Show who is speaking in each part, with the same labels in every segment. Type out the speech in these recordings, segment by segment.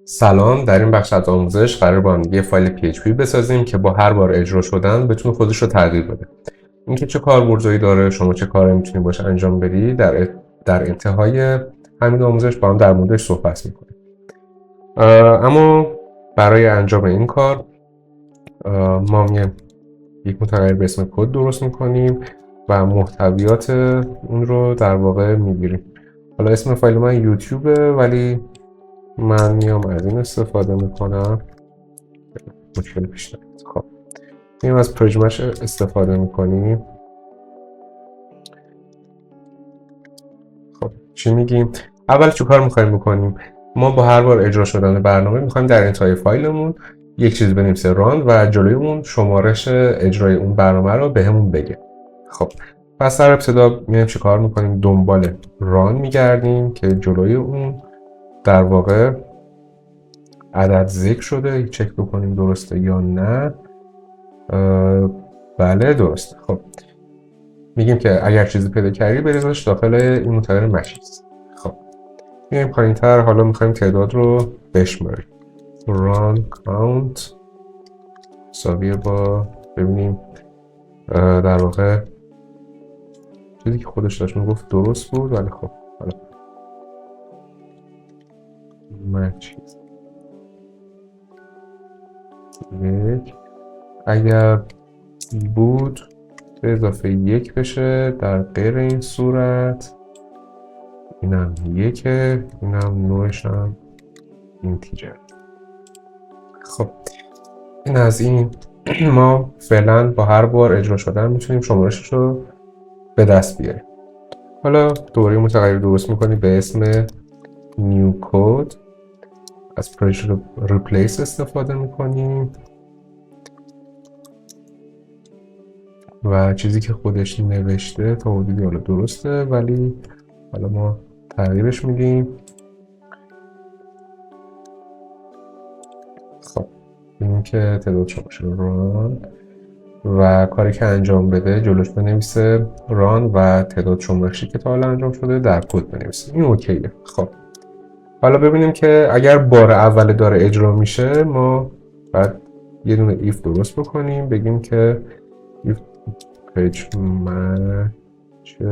Speaker 1: سلام. در این بخش از آموزش قرار با هم یه فایل PHP بسازیم که با هر بار اجرا شدن بتونه خودش رو تغییر بده. اینکه چه کاربردهایی داره، شما چه کاری میتونی باش انجام بدی، در انتهای همین آموزش با هم در موردش صحبت میکنیم. اما برای انجام این کار ما یک متغیر به اسم کد درست میکنیم و محتویات اون رو در واقع میگیریم. حالا اسم فایل من یوتیوبه، ولی من میام از این استفاده میکنم. مشکل پیش نیاد. خب میام از پرژمش استفاده میکنیم. خب چی میگیم؟ اول چه کار میخوایم بکنیم؟ ما با هر بار اجرا شدن برنامه میخوایم در انتهای فایلمون یک چیز بنویسه ران و جلوی اون شمارش اجرای اون برنامه رو بهمون بگه. خب پس در ابتدا میایم چه کار میکنیم؟ دنبال ران میگردیم که جلوی اون در واقع عدد ذکر شده، چک بکنیم درسته یا نه. بله درسته. خب میگیم که اگر چیزی پیدا کردی بریزش داخل این متغیر مشیز. خب میایم پایین تر، حالا میخوایم تعداد رو بشماریم. run count مساویه با ببینیم در واقع چیزی که خودش داشت میگفت درست بود، ولی خب حالا مشیز یک اگر بود به اضافه یک بشه، در غیر این صورت اینم یکه، اینم نوعش هم اینتیجر. خب این از این. ما فعلا با هر بار اجرا شدن میتونیم شمارشش رو به دست بیاریم. حالا دوباره متغیر درست میکنیم به اسم new code، از پرژن replace استفاده میکنیم و چیزی که خودش نوشته تا حدودی حالا درسته، ولی حالا ما تغییرش میدیم. خب ببینیم که تعداد شمارش ران و کاری که انجام بده جلوش بنویسه ران و تعداد شمارشی که تا حالا انجام شده در کد بنویسه. این اوکیه. خب حالا ببینیم که اگر بار اول داره اجرا میشه، ما بعد یه دونه ایف درست بکنیم، بگیم که ایف page match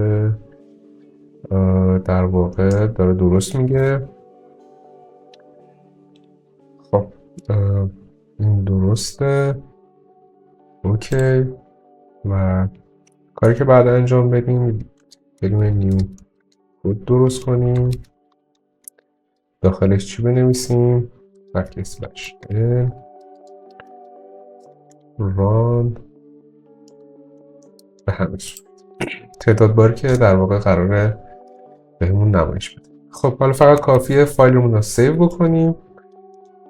Speaker 1: در واقع داره درست میگه. خب این درسته، اوکی. و کاری که بعد انجام بدیم بدیم نیو کد درست کنیم، داخلش چی بنویسیم؟ بک‌اسلش ران به همین صورت تعداد باری که در واقع قراره بهمون نمایش بده. خب حالا فقط کافیه فایلمون رو سیو بکنیم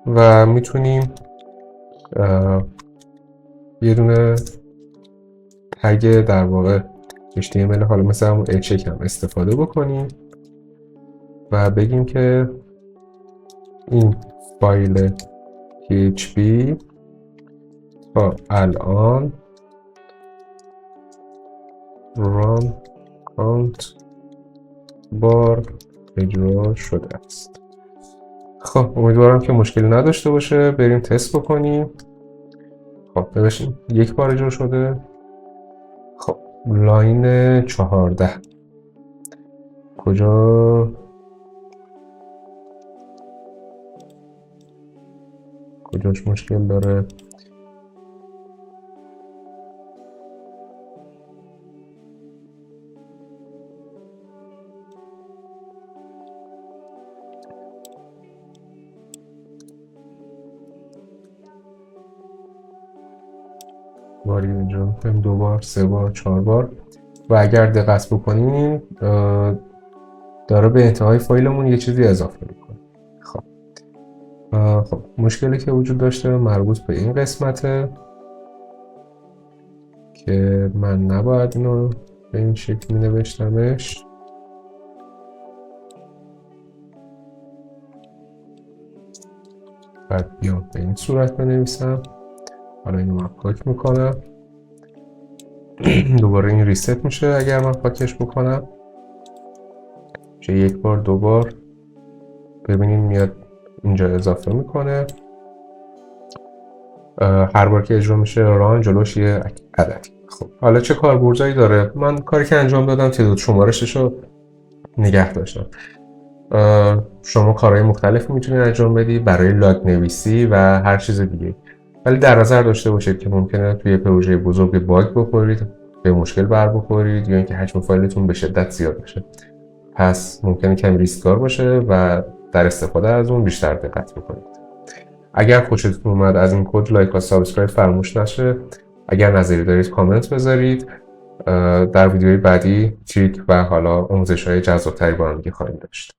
Speaker 1: و میتونیم یه دونه تگ در واقع HTML حالا مثل همون check هم استفاده بکنیم و بگیم که این فایل PHP تا الان run count بار اجرا شده است. خب امیدوارم که مشکلی نداشته باشه. بریم تست بکنیم. خب ببینیم یک بار اجرا شده. خب لاین 14 کجاش مشکل داره؟ باری اجرا میکنیم، دو بار، سه بار، 4 بار و اگر دقت بکنین داره به انتهای فایلمون یه چیزی اضافه میکنه. خب مشکلی که وجود داشته مربوط به این قسمته که من نباید اینو به این شکل می نوشتمش. بعد بیام به این صورت بنویسم. حالا اینو من پاک میکنم. دوباره این ریست میشه اگر من پاکش بکنم. چه یک بار، دو بار. ببینین میاد اینجا اضافه میکنه. هر بار که اجرا میشه ران جلوش یه عدد. خب حالا چه کاربردهایی داره؟ من کاری که انجام دادم تعداد شمارشش رو نگه داشتم. شما کارهای مختلفی میتونید انجام بدی برای لاگ نویسی و هر چیز دیگه، ولی در نظر داشته باشید که ممکنه توی پروژه بزرگ باگ بخورید، به مشکل بر بخورید یا اینکه حجم فایلتون به شدت زیاد بشه. پس ممکنه کمی ریسکدار باشه و در استفاده از اون بیشتر دقت بکنید. اگر خوشتون اومد از این کد لایک و سابسکرایب فراموش نشه. اگر نظری دارید کامنت بذارید. در ویدیوی بعدی تریک و حالا آموزش‌های جذاب‌تری با هم دیگه خواهیم داشت.